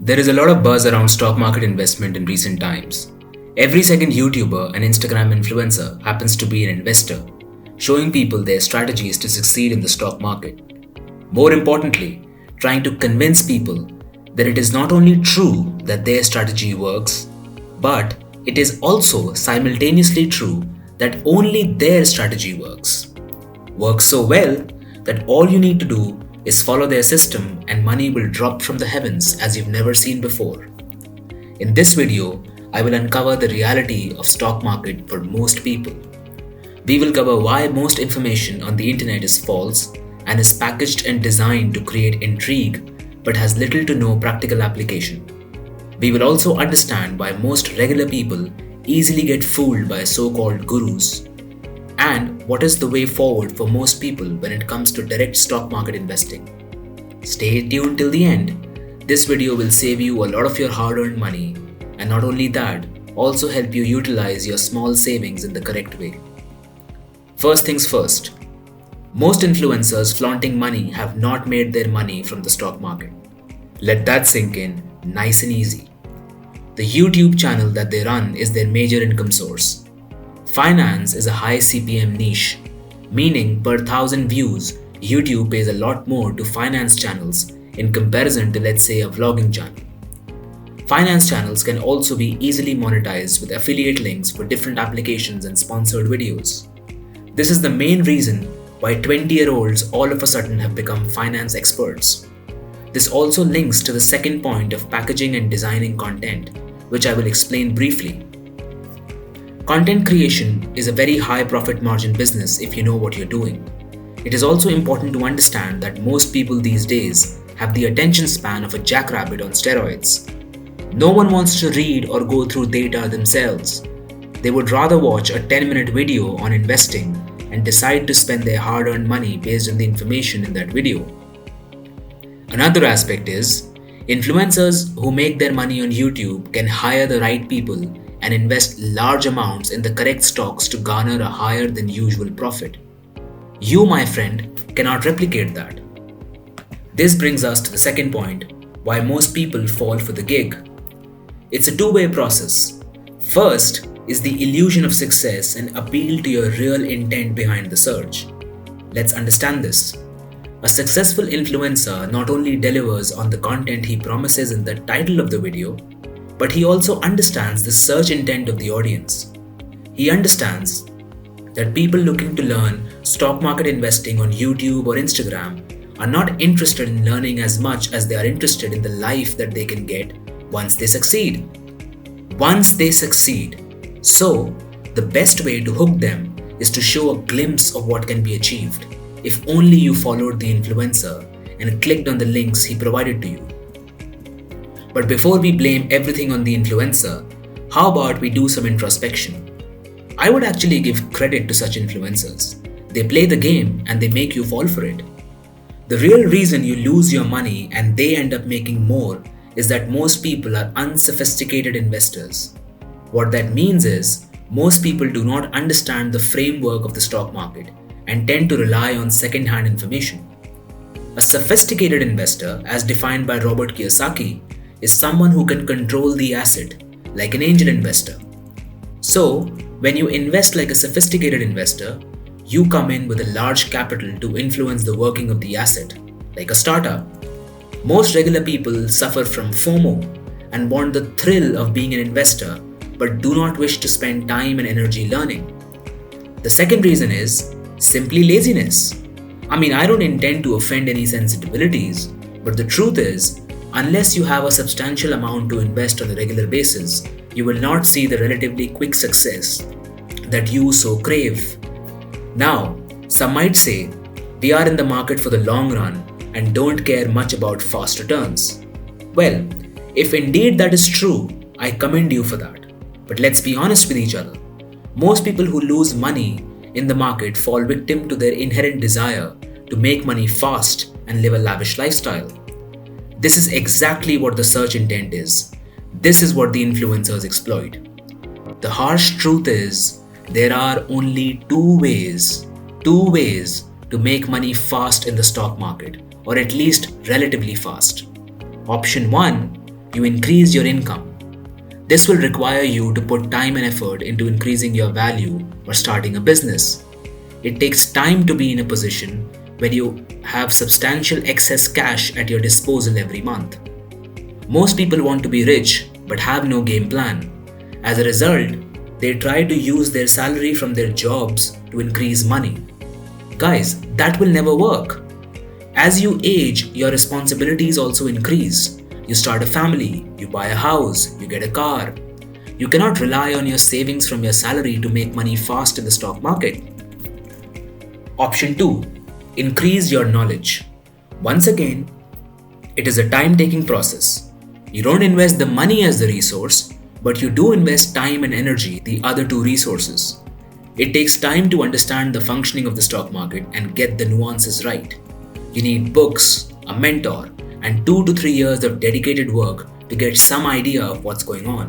There is a lot of buzz around stock market investment in recent times. Every second YouTuber and Instagram influencer happens to be an investor, showing people their strategies to succeed in the stock market. More importantly, trying to convince people that it is not only true that their strategy works, but it is also simultaneously true that only their strategy works. Works so well that all you need to do is follow their system and money will drop from the heavens as you've never seen before. In this video, I will uncover the reality of stock market for most people. We will cover why most information on the internet is false and is packaged and designed to create intrigue but has little to no practical application. We will also understand why most regular people easily get fooled by so-called gurus, and what is the way forward for most people when it comes to direct stock market investing. Stay tuned till the end. This video will save you a lot of your hard-earned money, and not only that, also help you utilize your small savings in the correct way. First things first, most influencers flaunting money have not made their money from the stock market. Let that sink in nice and easy. The YouTube channel that they run is their major income source. Finance is a high CPM niche, meaning per 1,000 views, YouTube pays a lot more to finance channels in comparison to, let's say, a vlogging channel. Finance channels can also be easily monetized with affiliate links for different applications and sponsored videos. This is the main reason why 20-year-olds all of a sudden have become finance experts. This also links to the second point of packaging and designing content, which I will explain briefly. Content creation is a very high profit margin business if you know what you're doing. It is also important to understand that most people these days have the attention span of a jackrabbit on steroids. No one wants to read or go through data themselves. They would rather watch a 10-minute video on investing and decide to spend their hard-earned money based on the information in that video. Another aspect is, influencers who make their money on YouTube can hire the right people and invest large amounts in the correct stocks to garner a higher than usual profit. You, my friend, cannot replicate that. This brings us to the second point, why most people fall for the gig. It's a two-way process. First is the illusion of success and appeal to your real intent behind the search. Let's understand this. A successful influencer not only delivers on the content he promises in the title of the video, but he also understands the search intent of the audience. He understands that people looking to learn stock market investing on YouTube or Instagram are not interested in learning as much as they are interested in the life that they can get once they succeed. Once they succeed. So, the best way to hook them is to show a glimpse of what can be achieved if only you followed the influencer and clicked on the links he provided to you. But before we blame everything on the influencer, how about we do some introspection? I would actually give credit to such influencers. They play the game and they make you fall for it. The real reason you lose your money and they end up making more is that most people are unsophisticated investors. What that means is, most people do not understand the framework of the stock market and tend to rely on second-hand information. A sophisticated investor, as defined by Robert Kiyosaki, is someone who can control the asset, like an angel investor. So, when you invest like a sophisticated investor, you come in with a large capital to influence the working of the asset, like a startup. Most regular people suffer from FOMO and want the thrill of being an investor, but do not wish to spend time and energy learning. The second reason is simply laziness. I don't intend to offend any sensibilities, but the truth is, unless you have a substantial amount to invest on a regular basis, you will not see the relatively quick success that you so crave. Now, some might say, we are in the market for the long run and don't care much about fast returns. Well, if indeed that is true, I commend you for that. But let's be honest with each other. Most people who lose money in the market fall victim to their inherent desire to make money fast and live a lavish lifestyle. This is exactly what the search intent is. This is what the influencers exploit. The harsh truth is, There are only two ways to make money fast in the stock market, or at least relatively fast. Option 1, you increase your income. This will require you to put time and effort into increasing your value or starting a business. It takes time to be in a position where you have substantial excess cash at your disposal every month. Most people want to be rich but have no game plan. As a result, they try to use their salary from their jobs to increase money. Guys, that will never work. As you age, your responsibilities also increase. You start a family, you buy a house, you get a car. You cannot rely on your savings from your salary to make money fast in the stock market. Option 2, increase your knowledge. Once again, it is a time-taking process. You don't invest the money as the resource, but you do invest time and energy, the other two resources. It takes time to understand the functioning of the stock market and get the nuances right. You need books, a mentor, and 2 to 3 years of dedicated work to get some idea of what's going on.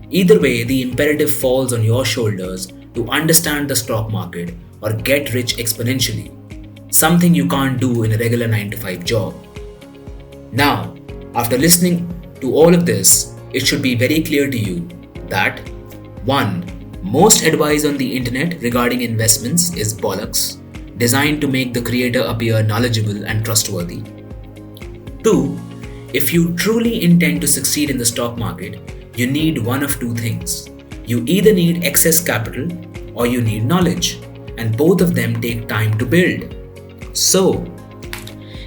Either way, the imperative falls on your shoulders to understand the stock market or get rich exponentially, something you can't do in a regular 9 to 5 job. Now, after listening to all of this, it should be very clear to you that 1. Most advice on the internet regarding investments is bollocks, designed to make the creator appear knowledgeable and trustworthy. 2. If you truly intend to succeed in the stock market, you need one of two things. You either need excess capital or you need knowledge, and both of them take time to build. So,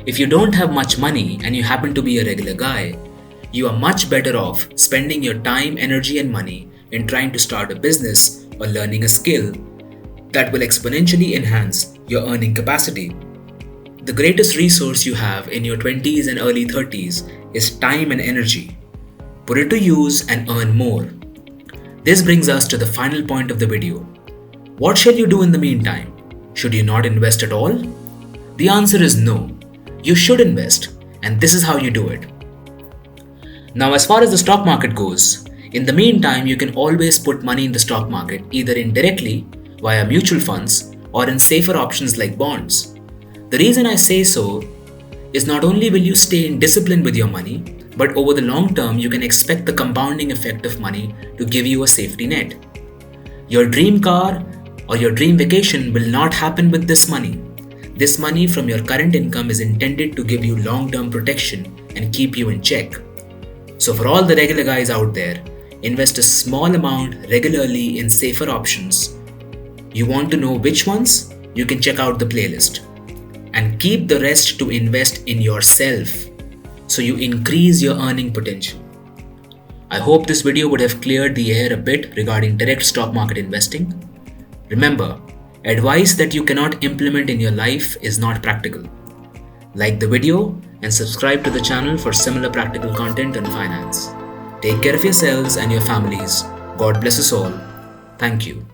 if you don't have much money and you happen to be a regular guy, you are much better off spending your time, energy, and money in trying to start a business or learning a skill that will exponentially enhance your earning capacity. The greatest resource you have in your 20s and early 30s is time and energy. Put it to use and earn more. This brings us to the final point of the video. What shall you do in the meantime? Should you not invest at all? The answer is no. You should invest, and this is how you do it. Now, as far as the stock market goes, in the meantime, you can always put money in the stock market either indirectly via mutual funds or in safer options like bonds. The reason I say so is not only will you stay in discipline with your money, but over the long term, you can expect the compounding effect of money to give you a safety net. Your dream car or your dream vacation will not happen with this money. This money from your current income is intended to give you long-term protection and keep you in check. So for all the regular guys out there, invest a small amount regularly in safer options. You want to know which ones? You can check out the playlist. And keep the rest to invest in yourself so you increase your earning potential. I hope this video would have cleared the air a bit regarding direct stock market investing. Remember, advice that you cannot implement in your life is not practical. Like the video and subscribe to the channel for similar practical content on finance. Take care of yourselves and your families. God bless us all. Thank you.